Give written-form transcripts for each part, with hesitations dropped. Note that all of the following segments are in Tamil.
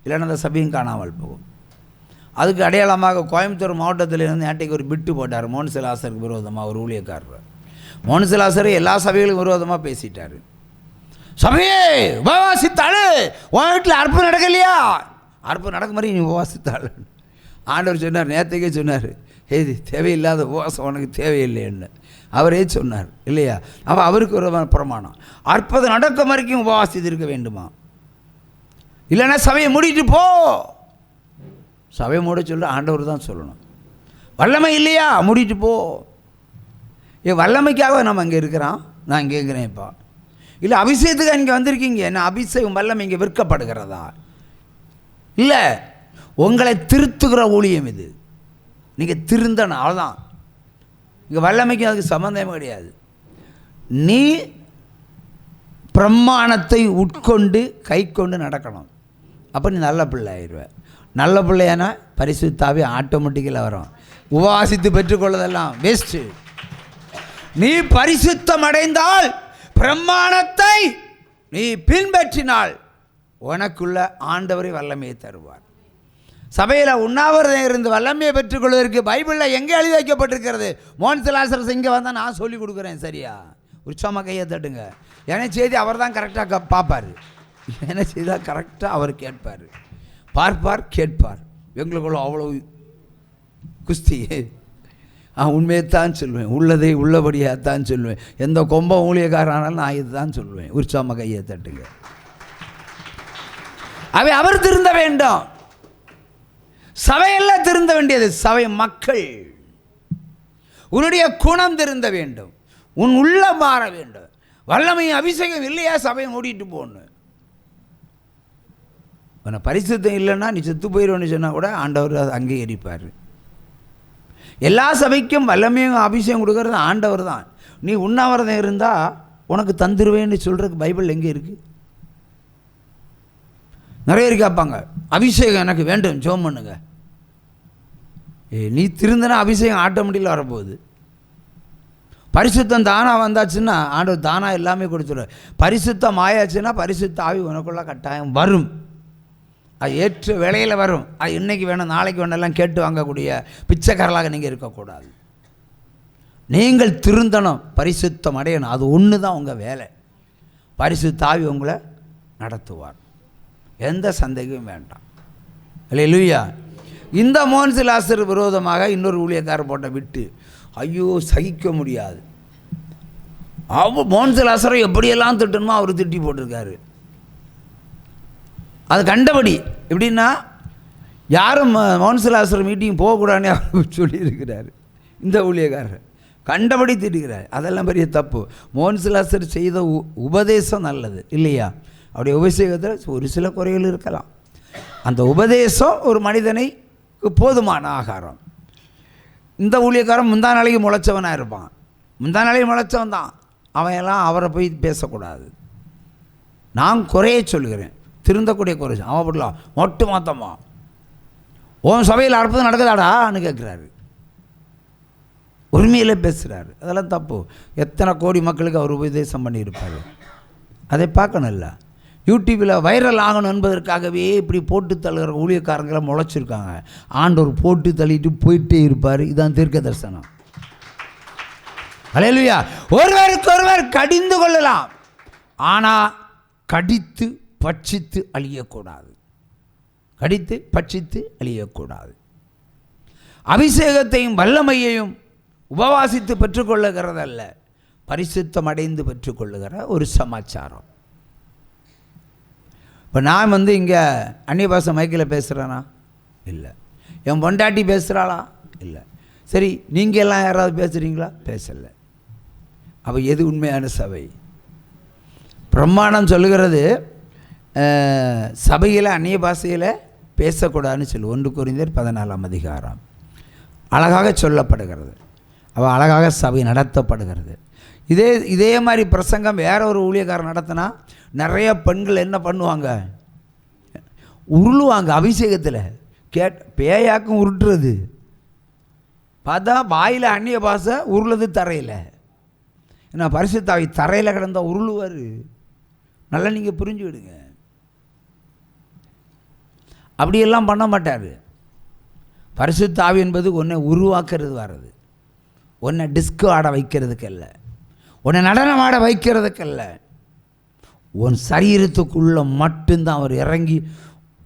இல்லைன்னா அந்த சபையும் காணாமல் போகும். அதுக்கு அடையாளமாக கோயம்புத்தூர் மாவட்டத்திலிருந்து நேற்றைக்கு ஒரு பிட்டு போட்டார் மோன்சிலாசருக்கு விரோதமாக ஒரு ஊழியக்காரர். மோன்சிலாசர் எல்லா சபைகளுக்கும் விரோதமாக பேசிட்டார். சபையே உபவாசித்தாள், உன் வீட்டில் அற்புதம் நடக்கலையா? அற்புதம் நடக்க மாதிரி நீ உபவாசித்தாள். ஆண்டவர் சொன்னார், நேற்றுக்கே சொன்னார், இது தேவையில்லாத உபவாசம் உனக்கு தேவையில்லைன்னு அவரே சொன்னார் இல்லையா? அப்போ அவருக்கு ஒரு பிரமாணம், அற்புதம் நடக்க வரைக்கும் உபவாசித்து இருக்க வேண்டுமா? இல்லைன்னா சபையை மூடிட்டு போ. சபையை மூட சொல்ல ஆண்டவர் தான் சொல்லணும். வல்லமை இல்லையா? மூடிட்டு போ. வல்லமைக்காக நம்ம இங்கே இருக்கிறோம். நான் கேட்குறேன், இப்போ இல்லை அபிஷேகத்துக்கு இங்கே வந்திருக்கீங்க, என்ன அபிஷேகம் வல்லமை இங்கே விற்கப்படுகிறதா? இல்லை, உங்களை திருத்துகிற ஊழியம் இது. நீங்கள் திருந்தணும், அவ்வளோதான். இங்கே வல்லமைக்கு அதுக்கு சம்மந்தமே கிடையாது. நீ பிரமாணத்தை உட்கொண்டு கை கொண்டு நடக்கணும். அப்போ நீ நல்ல பிள்ளை ஆயிடுவேன். நல்ல பிள்ளையானா பரிசுத்தாவே ஆட்டோமேட்டிக்கலாக வரும். உபவாசித்து பெற்றுக்கொள்வதெல்லாம் வேஸ்ட்டு. நீ பரிசுத்தம் அடைந்தால், பிரமாணத்தை நீ பின்பற்றினால் உனக்குள்ள ஆண்டவரை வல்லமையை தருவார். சபையில் உண்ணாவிரதம் இருந்து வல்லமையை பெற்றுக்கொள்வதற்கு பைபிளில் எங்கே எழுதி வைக்கப்பட்டிருக்கிறது? மோன்சிலாசர் இங்கே வந்தால் நான் சொல்லிக் கொடுக்குறேன், சரியா? உற்சாகமாக கையை தட்டுங்க. என்ன செய்தி அவர் தான் கரெக்டாக பார்ப்பார். என்ன செய்தால் கரெக்டாக அவர் கேட்பார், பார்ப்பார், கேட்பார். எங்களுக்குள்ள அவ்வளோ குஸ்தி. உண்மையைத்தான் சொல்லுவேன், உள்ளதை உள்ளபடியாகத்தான் சொல்லுவேன். எந்த கொம்ப ஊழியக்காரனாலும் நான் இது தான் சொல்லுவேன். உற்சாகமாக கையை தட்டுங்க. அவை அவர் திருந்த வேண்டும். சபையெல்லாம் திருந்த வேண்டியது சபை மக்கள். உன்னுடைய குணம் திருந்த வேண்டும், உன் உள்ள மாற வேண்டும். வல்லமையும் அபிஷேகம் இல்லையா சபையை மூடிட்டு போகணும். உன்னை பரிசுத்தம் இல்லைன்னா நீ செத்து போயிடுவேன்னு சொன்னால் கூட ஆண்டவர் அதை அங்கீகரிப்பார். எல்லா சபைக்கும் வல்லமையும் அபிஷேகம் கொடுக்கறது ஆண்டவர் தான். நீ உண்ணாவிரதம் இருந்தால் உனக்கு தந்துருவேன்னு சொல்கிறதுக்கு பைபிள் எங்கே இருக்குது? நிறைய பேர் கேட்பாங்க, அபிஷேகம் எனக்கு வேண்டும், ஜெபம் பண்ணுங்க. நீ திருந்தனா அபிஷேகம் ஆட்டோமேட்டிக்கில் வரப்போகுது. பரிசுத்தம் தானாக வந்தாச்சுன்னா ஆண்டவர் தானாக எல்லாமே கொடுத்துருவார். பரிசுத்தம் ஆயாச்சுன்னா பரிசுத்த ஆவி உனக்குள்ள கட்டாயம் வரும். அது ஏற்ற வேலையில் வரும். அது இன்றைக்கி வேணும் நாளைக்கு வேணெல்லாம் கேட்டு வாங்கக்கூடிய பிச்சைக்காரலாக நீங்கள் இருக்கக்கூடாது. நீங்கள் திருந்தணும், பரிசுத்தம் அடையணும். அது ஒன்று தான் உங்கள் வேலை. பரிசுத்த ஆவி உங்களை நடத்துவார், எந்த சந்தேகமும் வேண்டாம். அல்லேலூயா. இந்த மோன்சிலாசர் விரோதமாக இன்னொரு ஊழியக்காரர் போட்ட விட்டு ஐயோ சகிக்க முடியாது. மோன்சிலாசரை எப்படியெல்லாம் திட்டணுமோ அவர் திட்டி போட்டிருக்காரு. அது கண்டபடி எப்படின்னா, யாரும் மோன்சிலாசர் மீட்டிங் போகக்கூடாதுன்னு அவர் சொல்லியிருக்கிறார். இந்த ஊழியக்காரர் கண்டபடி திட்டுகிறார். அதெல்லாம் பெரிய தப்பு. மோன்சிலாசர் செய்த உபதேசம் நல்லது இல்லையா? அவருடைய உபதேசத்தில் ஒரு சில குறைகள் இருக்கலாம். அந்த உபதேசம் ஒரு மனிதனைக்கு போதுமான ஆகாரம். இந்த ஊழியக்காரன் முந்தா நாளைக்கு முளைச்சவனாக இருப்பான். முந்தா நாளைக்கு முளைச்சவன் தான் அவன். எல்லாம் அவரை போய் பேசக்கூடாது. நான் குறைய சொல்கிறேன், திருந்தக்கூடிய குறை. அவன் போடலாம் மொட்டு மாத்தமா உன் சபையில் அற்புதம் நடக்குதாடான்னு கேட்குறாரு. உரிமையில் பேசுகிறாரு. அதெல்லாம் தப்பு. எத்தனை கோடி மக்களுக்கு அவர் உபதேசம் பண்ணியிருப்பார். அதை பார்க்கணும்ல. யூடியூப்பில் வைரல் ஆகணும் என்பதற்காகவே இப்படி போட்டு தள்ளுகிற ஊழியக்காரங்களை முளைச்சிருக்காங்க. ஆண்டவர் போட்டு தள்ளிட்டு போயிட்டே இருப்பார். இதுதான் தீர்க்க தரிசனம். அல்லேலூயா. ஒருவருக்கு ஒருவர் கடிந்து கொள்ளலாம், ஆனால் கடித்து பட்சித்து அழியக்கூடாது. கடித்து பட்சித்து அழியக்கூடாது. அபிஷேகத்தையும் வல்லமையையும் உபவாசித்து பெற்றுக்கொள்ளுகிறதல்ல, பரிசுத்தம் அடைந்து பெற்றுக்கொள்ளுகிற ஒரு சமாச்சாரம். இப்போ நான் இங்கே அந்நிய பாஷை மைக்கில் பேசுகிறேனா? இல்லை. என் பொண்டாட்டி பேசுகிறாளா? இல்லை. சரி, நீங்கள் எல்லாம் யாராவது பேசுகிறீங்களா? பேசலை. அப்போ எது உண்மையான சபை? பிரமாணம் சொல்லுகிறது சபையில் அந்நிய பாஷையில் பேசக்கூடாதுன்னு சொல்லு. 1 கொரிந்தியர் 14ஆம் அதிகாரம் அழகாக சொல்லப்படுகிறது. அவள் அழகாக சபை நடத்தப்படுகிறது. இதே மாதிரி பிரசங்கம் வேற ஒரு ஊழியக்காரன் நடத்தினா நிறைய பெண்கள் என்ன பண்ணுவாங்க? உருளுவாங்க. அபிஷேகத்தில் பேயாக்கும் உருட்டுறது பார்த்தா வாயில் அந்நிய பாஷை, உருளுது தரையில். ஏன்னா பரிசுத்த ஆவி தரையில் கிடந்தா உருளுவார். நல்லா நீங்கள் புரிஞ்சு விடுங்க. அப்படியெல்லாம் பண்ண மாட்டார். பரிசுத்த ஆவி என்பது உன்னை உருவாக்குறது வர்றது, உன்னை டிஸ்கோ ஆட வைக்கிறதுக்கு அல்ல, உன்னை நடனம் ஆட வைக்கிறதுக்கு அல்ல. உன் சரீரத்துக்குள்ளே மட்டும்தான் அவர் இறங்கி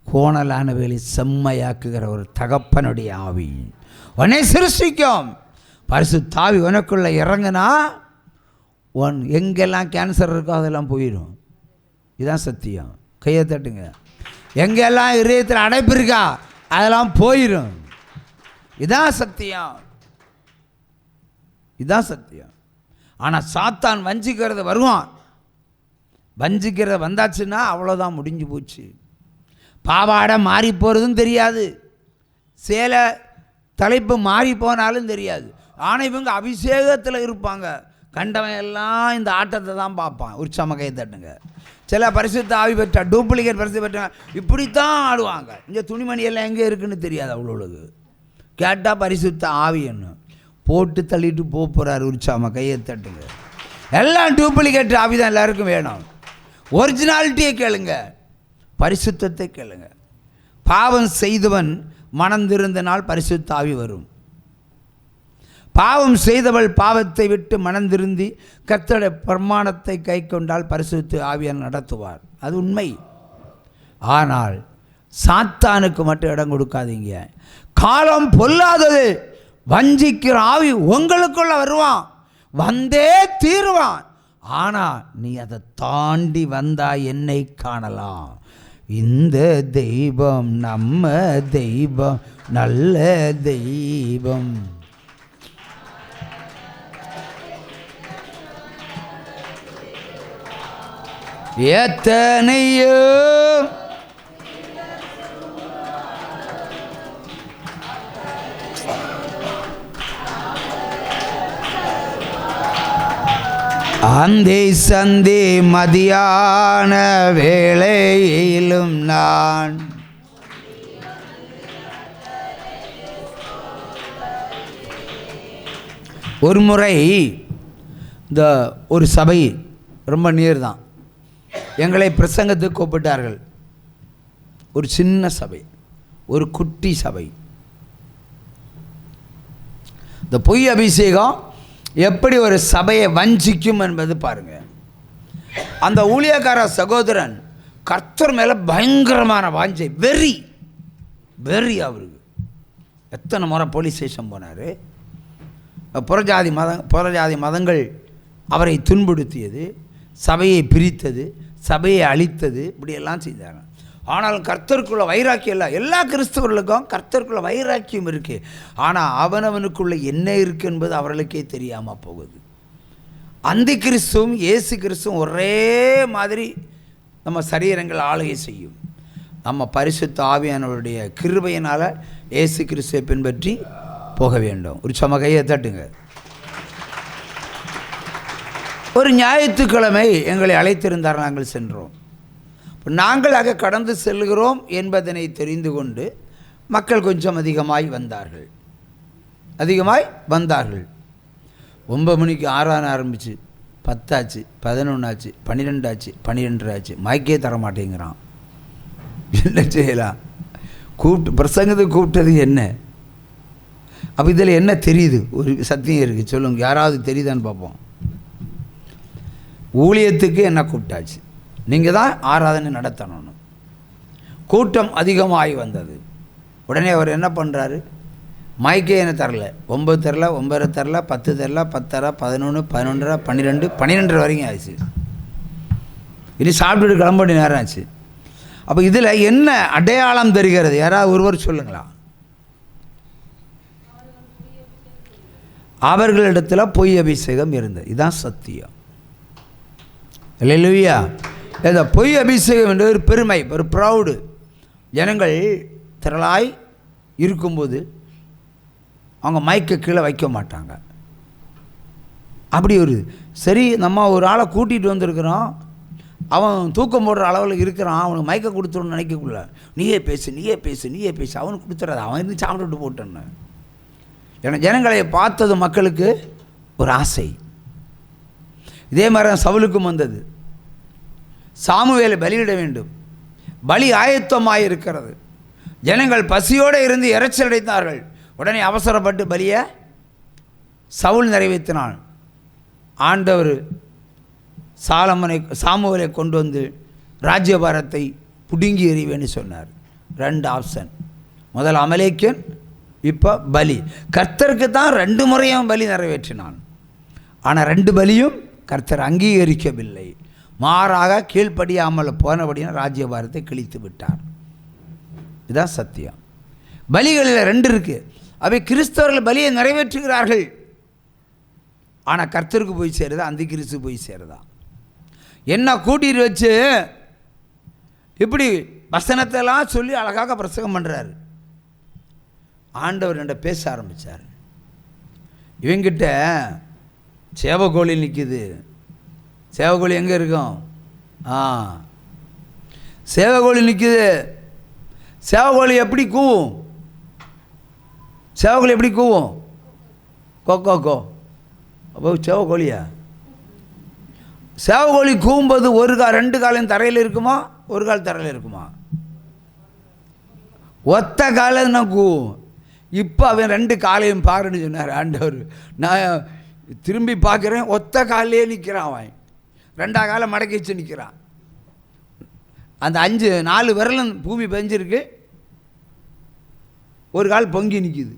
கோணலான வேலை செம்மையாக்குகிற ஒரு தகப்பனுடைய ஆவி உன்னை சிருஷ்டிக்கும். பரிசுத்த ஆவி உனக்குள்ளே இறங்குனா உன் எங்கெல்லாம் கேன்சர் இருக்கோ அதெல்லாம் போயிடும். இதுதான் சத்தியம். கையை தட்டுங்க. எங்கெல்லாம் இதயத்தில் அடைப்பு இருக்கா அதெல்லாம் போயிடும். இதான் சத்தியம், இதுதான் சத்தியம். ஆனால் சாத்தான் வஞ்சிக்கிறது வருவான். வஞ்சிக்கிறத வந்தாச்சுன்னா அவ்வளோதான், முடிஞ்சு போச்சு. பாவாடை மாறி போகிறதும் தெரியாது, சேலை தலைப்பு மாறி போனாலும் தெரியாது. ஆனால் இவங்க அபிஷேகத்தில் இருப்பாங்க. கண்டவன் எல்லாம் இந்த ஆட்டத்தை தான் பார்ப்பான். உற்சாம கையை தட்டுங்க. சில பரிசுத்த ஆவி பெற்ற டூப்ளிகேட் பரிசு பெற்ற இப்படித்தான் ஆடுவாங்க. இங்கே துணிமணி எல்லாம் எங்கே இருக்குன்னு தெரியாது அவ்வளோவுக்கு. கேட்டால் பரிசுத்த ஆவி என்ன போட்டு தள்ளிட்டு போகிறார். உற்சாம கையை தட்டுங்க. எல்லாம் டூப்ளிகேட் ஆவி தான் எல்லாருக்கும் வேணும். ஒரிஜினாலிட்டியை கேளுங்க, பரிசுத்தத்தை கேளுங்க. பாவம் செய்தவன் மனந்திருந்த நாள் பரிசுத்த ஆவி வரும். பாவம் செய்தவள் பாவத்தை விட்டு மனந்திருந்தி கர்த்தருடைய பிரமாணத்தை கை கொண்டால் பரிசுத்த ஆவியார் நடத்துவார். அது உண்மை. ஆனால் சாத்தானுக்கு மட்டும் இடம் கொடுக்காதீங்க. காலம் பொல்லாதது. வஞ்சிக்கிற ஆவி உங்களுக்குள்ள வருவான், வந்தே தீருவான். ஆனால் நீ அதை தாண்டி வந்தா என்னை காணலாம். இந்த தெய்வம் நம்ம தெய்வம், நல்ல தெய்வம். எத்தனையோ அந்தி சந்தி மதியான வேளையிலும் நான் ஒரு முறை இந்த ஒரு சபை ரொம்ப நீர் தான் எங்களை பிரசங்கத்துக்கு கூப்பிட்டார்கள். ஒரு சின்ன சபை, ஒரு குட்டி சபை. இந்த பொய் அபிஷேகம் எப்படி ஒரு சபையை வஞ்சிக்கும் என்பது பாருங்க. அந்த ஊழியக்கார சகோதரன் கர்த்தர் மேலே பயங்கரமான வாஞ்சை, வெறி வெறி அவருக்கு. எத்தனை முறை போலீஸ் ஸ்டேஷன் போனார். புறஜாதி மதங்கள் அவரை துன்புறுத்தியது, சபையை பிரித்தது, சபையை அழித்தது, இப்படியெல்லாம் செய்தாங்க. ஆனாலும் கர்த்தருக்குள்ள வைராக்கியம் இல்லை. எல்லா கிறிஸ்தவர்களுக்கும் கர்த்தருக்குள்ள வைராக்கியம் இருக்குது. ஆனால் அவனவனுக்குள்ள என்ன இருக்குது என்பது அவர்களுக்கே தெரியாமல் போகுது. அந்தி கிறிஸ்துவும் இயேசு கிறிஸ்துவும் ஒரே மாதிரி நம்ம சரீரங்கள் ஆளுகை செய்யும். நம்ம பரிசுத்த ஆவியானவருடைய கிருபையினால் இயேசு கிறிஸ்துவை பின்பற்றி போக வேண்டும். ஒரு சம கையை தட்டுங்க. ஒரு ஞாயிற்றுக்கிழமை எங்களை அழைத்திருந்தார். நாங்கள் சென்றோம். நாங்கள் அங்கே கடந்து செல்கிறோம் என்பதனை தெரிந்து கொண்டு மக்கள் கொஞ்சம் அதிகமாய் வந்தார்கள். 9 மணிக்கு 6 ஆரம்பிச்சு, 10 ஆச்சு, 11 ஆச்சு, 12 ஆச்சு, 12 ஆச்சு. மைக்கே தர மாட்டேங்கிறான். என்ன செய்யலாம்? பிரசங்கத்துக்கு கூப்பிட்டது என்ன? அப்போ இதில் என்ன தெரியுது? ஒரு சத்தியம் இருக்குது, சொல்லுங்க. யாராவது தெரியுதான்னு பார்ப்போம். ஊழியத்துக்கு என்ன கூப்பிட்டாச்சு, நீங்கள் தான் ஆராதனை நடத்தணும். கூட்டம் அதிகமாகி வந்தது. உடனே அவர் என்ன பண்ணுறாரு? மைக்கே என்ன தரல. 9 தரல, 9 தரல, 10 தரல, 10, 11, 11, 12, 12 வரைக்கும் ஆயிடுச்சு. இனி சாப்பிட்டுட்டு கிளம்ப வேண்டிய நேரம் ஆச்சு. அப்போ இதில் என்ன அடையாளம் தெரிகிறது? யாராவது ஒருவர் சொல்லுங்களா? அவர்களிடத்தில் பொய் அபிஷேகம் இருந்தது. இதுதான் சத்தியம். அல்லேலூயா. இந்த பொய் அபிஷேகம் என்ற ஒரு பெருமை, ஒரு ப்ரௌடு. ஜனங்கள் திரளாய் இருக்கும்போது அவங்க மைக்கை கீழே வைக்க மாட்டாங்க. அப்படி ஒரு சரி, நம்ம ஒரு ஆளை கூட்டிகிட்டு வந்திருக்கிறோம், அவன் தூக்கம் போடுற அளவில் இருக்கிறான், அவனுக்கு மைக்கை கொடுத்துடணும்னு நினைக்கக்குள்ள நீயே பேசு அவனுக்கு கொடுத்துறாது, அவன் இருந்து சாப்பிட்டு போட்டேன்னு. ஏன்னா ஜனங்களை பார்த்தது மக்களுக்கு ஒரு ஆசை. இதே மாதிரி தான் சவுலுக்கும் வந்தது. சாமுவேலை பலியிட வேண்டும், பலி ஆயத்தமாக இருக்கிறது. ஜனங்கள் பசியோடு இருந்து இறைச்சல் அடைத்தார்கள். உடனே அவசரப்பட்டு பலியை சவுல் நிறைவேற்றினான். ஆண்டவர் சாமுவேலை கொண்டு வந்து ராஜ்யபாரத்தை புடுங்கி எறிவேன்னு சொன்னார். 2 ஆப்ஷன். முதல் அமலேக்கியன், இப்போ பலி. கர்த்தருக்கு தான் 2 முறையும் பலி நிறைவேற்றினான். ஆனால் 2 பலியும் கர்த்தர் அங்கீகரிக்கவில்லை. மாறாக கீழ்ப்படியாமல் போனபடியான ராஜ்யபாரத்தை கிழித்து விட்டார். இதுதான் சத்தியம். பலிகளில் 2 இருக்குது. அவை கிறிஸ்தவர்கள் பலியை நிறைவேற்றுகிறார்கள். ஆனால் கர்த்தருக்கு போய் சேருதா, அந்த கிறிஸ்து போய் சேருதா? என்ன கூட்டிட்டு வச்சு இப்படி வசனத்தெல்லாம் சொல்லி அழகாக பிரசங்கம் பண்ணுறாரு. ஆண்டவர் என்கிட்ட பேச ஆரம்பித்தார். இவங்கிட்ட சேவகோழி நிற்கிது. சேவகோழி எங்கே இருக்கும்? சேவகோழி நிற்கிது. சேவகோழி எப்படி கூவும்? சேவகோழி எப்படி கூவும்? கோ. அப்போ சேவகோழியா? சேவகோழி கூவும்போது 2 காலையும் தரையில் இருக்குமா, 1 கால் தரையில் இருக்குமா? ஒத்த காலம் தான் கூவும். இப்போ அவன் 2 காலையும் பாருன்னு சொன்னார் ஆண்டவர். நான் திரும்பி பார்க்குறேன், ஒத்த காலையே நிற்கிறான். அவன் 2 காலை மடக்கி வச்சு நிற்கிறான். அந்த 4 விரலும் பூமி பெஞ்சிருக்கு, 1 கால் பொங்கி நிற்கிது.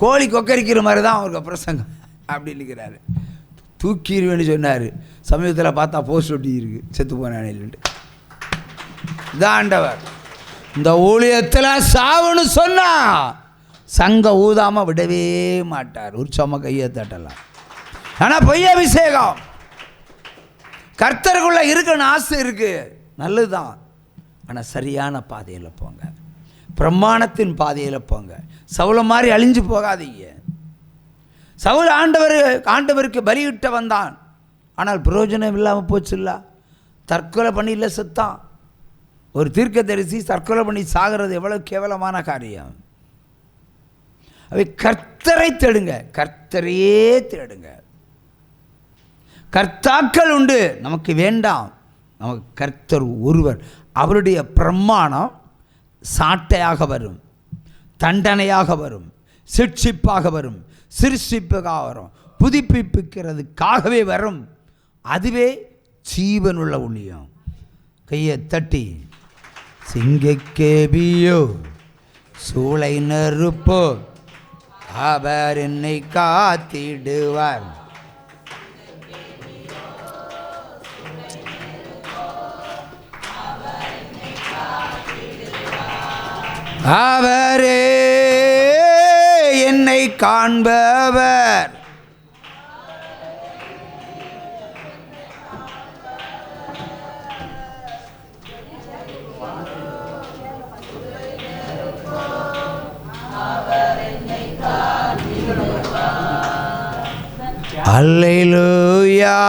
கோழி கொக்கரிக்கிற மாதிரி தான் அவருக்கு பிரசங்கம். அப்படி நிற்கிறாரு. தூக்கிடுவேன்னு சொன்னார். சமீபத்தில் பார்த்தா போஸ்ட் ஒட்டி இருக்கு, செத்து போனான்ட்டு. இதான் ஆண்டவர். இந்த ஊழியத்தில் சாவுன்னு சொன்னா சங்க ஊதாமல் விடவே மாட்டார். உற்சவமா கையை தட்டலாம். ஆனால் பொய் அபிஷேகம் கர்த்தருக்குள்ள இருக்குன்னு ஆசை இருக்கு, நல்லதுதான். ஆனால் சரியான பாதையில் போங்க, பிரமாணத்தின் பாதையில் போங்க. சவுல மாதிரி அழிஞ்சு போகாதீங்க. சவுல் ஆண்டவருக்கு பலியிட்ட வந்தான். ஆனால் பிரயோஜனம் இல்லாமல் போச்சுல்ல. தற்கொலை பண்ணி இல்லை செத்தான். ஒரு தீர்க்கதரிசி தற்கொலை பண்ணி சாகிறது எவ்வளவு கேவலமான காரியம். அவை கர்த்தரை தேடுங்க, கர்த்தரையே தேடுங்க. கர்த்தாக்கள் உண்டு, நமக்கு வேண்டாம். நமக்கு கர்த்தர் ஒருவர். அவருடைய பிரமாணம் சாட்டையாக வரும், தண்டனையாக வரும், சிட்சிப்பாக வரும், சிருஷ்டிப்புக்காக வரும், புதுப்பிப்புக்கிறதுக்காகவே வரும். அதுவே ஜீவனுள்ள ஊழியம். கையை தட்டி சிங்கக்கேபியோ சூளை நெருப்போ அவர் என்னை காத்திடுவார். அவரே என்னை காண்பவர். அல்லேலூயா,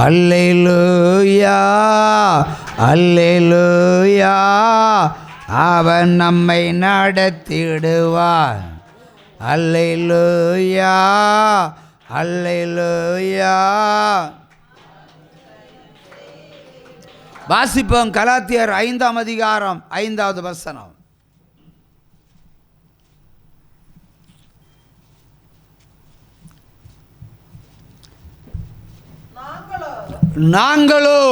அல்லேலூயா, அல்லேலூயா. அவன் நம்மை நடத்திடுவார். அல்லேலூயா, அல்லேலூயா. வாசிப்போம் கலாத்தியர் 5ஆம் அதிகாரம் 5வது வசனம். நாங்களோ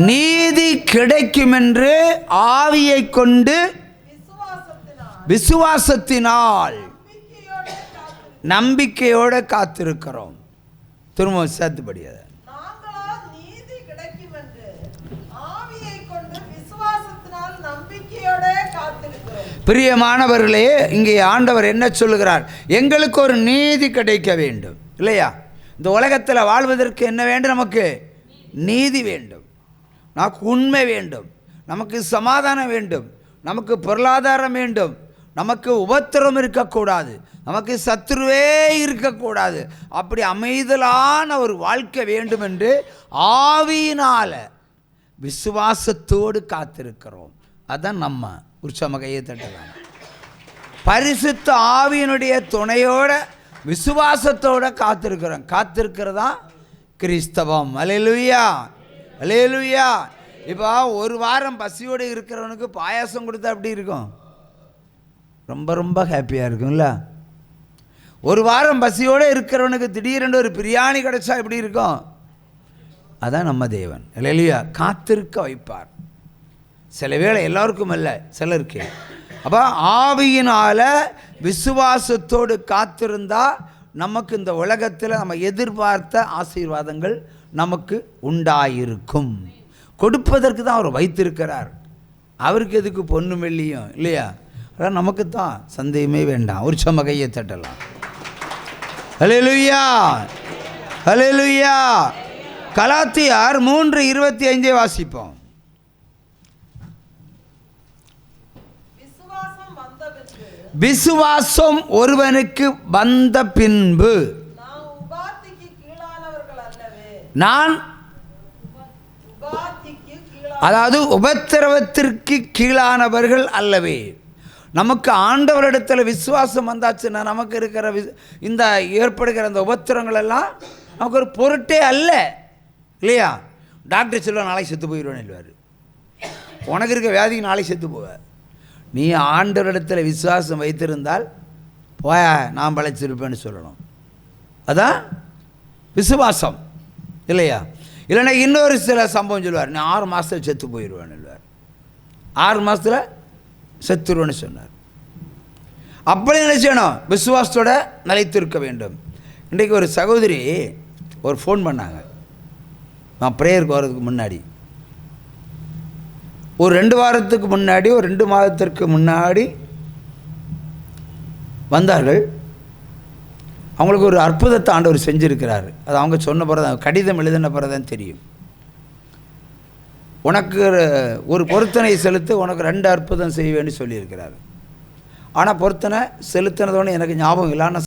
நீதி கிடைக்கும் என்று ஆவியை கொண்டு விசுவாசத்தினால் நம்பிக்கையோடு காத்திருக்கிறோம். திரும்ப சேர்த்துபடியாது. பிரியமானவர்களே, இங்கே ஆண்டவர் என்ன சொல்லுகிறார்? எங்களுக்கு ஒரு நீதி கிடைக்க வேண்டும் இல்லையா? இந்த உலகத்தில் வாழ்வதற்கு என்ன வேண்டும்? நமக்கு நீதி வேண்டும், நமக்கு உண்மை வேண்டும், நமக்கு சமாதானம் வேண்டும், நமக்கு பொருளாதாரம் வேண்டும், நமக்கு உபத்திரம் இருக்கக்கூடாது, நமக்கு சத்துருவே இருக்கக்கூடாது. அப்படி அமைதலான ஒரு வாழ்க்கை வேண்டும் என்று ஆவியினால விசுவாசத்தோடு காத்திருக்கிறோம். அதான் நம்ம உற்சவ கையை தட்டலாம். பரிசுத்த ஆவியினுடைய துணையோட விசுவாசத்தோட காத்திருக்கிறோம். காத்திருக்கிறதா கிறிஸ்தவம். அல்லேலூயா, அல்லேலூயா. இப்போ ஒரு வாரம் பசியோடு இருக்கிறவனுக்கு பாயாசம் கொடுத்தா எப்படி இருக்கும்? ரொம்ப ரொம்ப ஹாப்பியாக இருக்கும்ல. ஒரு வாரம் பசியோடு இருக்கிறவனுக்கு திடீரென்று ஒரு பிரியாணி கிடைச்சா எப்படி இருக்கும்? அதான் நம்ம தேவன். அல்லேலூயா. காத்திருக்க வைப்பார். சில வேளை எல்லாருக்கும் அல்ல, சிலருக்கு. அப்போ ஆவியினால் விசுவாசத்தோடு காத்திருந்தா நமக்கு இந்த உலகத்தில் நம்ம எதிர்பார்த்த ஆசீர்வாதங்கள் நமக்கு உண்டாயிருக்கும். கொடுப்பதற்கு தான் அவர் வைத்திருக்கிறார். அவருக்கு எதுக்கு பொண்ணும் வெள்ளியும் இல்லையா? அதான் நமக்கு தான், சந்தேகமே வேண்டாம். ஒரு சம கையை தட்டலாம். அல்லேலூயா, அல்லேலூயா. கலாத்தியார் 3:25 வாசிப்போம். விசுவாசம் ஒருவனுக்கு வந்த பின்பு நான், அதாவது உபத்திரவத்திற்கு கீழானவர்கள் அல்லவே. நமக்கு ஆண்டவரிடத்தில் விசுவாசம் வந்தாச்சுன்னா நமக்கு இருக்கிற இந்த ஏற்படுகிற அந்த உபத்திரங்கள் எல்லாம் நமக்கு ஒரு பொருட்டே அல்ல இல்லையா? டாக்டர் சொல்லுவா நாளைக்கு செத்து போயிடுவேன்னு சொல்லுவார். உனக்கு இருக்க வியாதிக்கு நாளைக்கு செத்து போவ. நீ ஆண்டவரிடத்தில் விசுவாசம் வைத்திருந்தால் போய நான் பழைச்சிருப்பேன்னு சொல்லணும். அதான் விசுவாசம் இல்லையா? இல்லைன்னா இன்னொரு சில சம்பவம் சொல்லுவார், நீ 6 மாதத்தில் செத்து போயிடுவேன்னு சொல்லுவார். 6 மாதத்தில் செத்துருவேன்னு சொன்னார். அப்படி நினைச்சணும், விசுவாசத்தோட நிலைத்திருக்க வேண்டும். இன்றைக்கு ஒரு சகோதரி ஒரு ஃபோன் பண்ணாங்க. நான் ப்ரேயருக்கு வர்றதுக்கு முன்னாடி ஒரு 2 வாரத்துக்கு முன்னாடி, ஒரு 2 மாதத்திற்கு முன்னாடி வந்தார்கள். அவங்களுக்கு ஒரு அற்புதத்தை ஆண்டவர் செஞ்சுருக்கிறார். அது அவங்க சொன்ன பிறகு, கடிதம் எழுதின பிறகு தான் தெரியும். உனக்கு ஒரு பொருத்தனை செலுத்து, உனக்கு 2 அற்புதம் செய்வேன்னு சொல்லியிருக்கிறார். ஆனால் பொருத்தனை செலுத்தினதோன்னு எனக்கு ஞாபகம் இல்லை. ஆனால்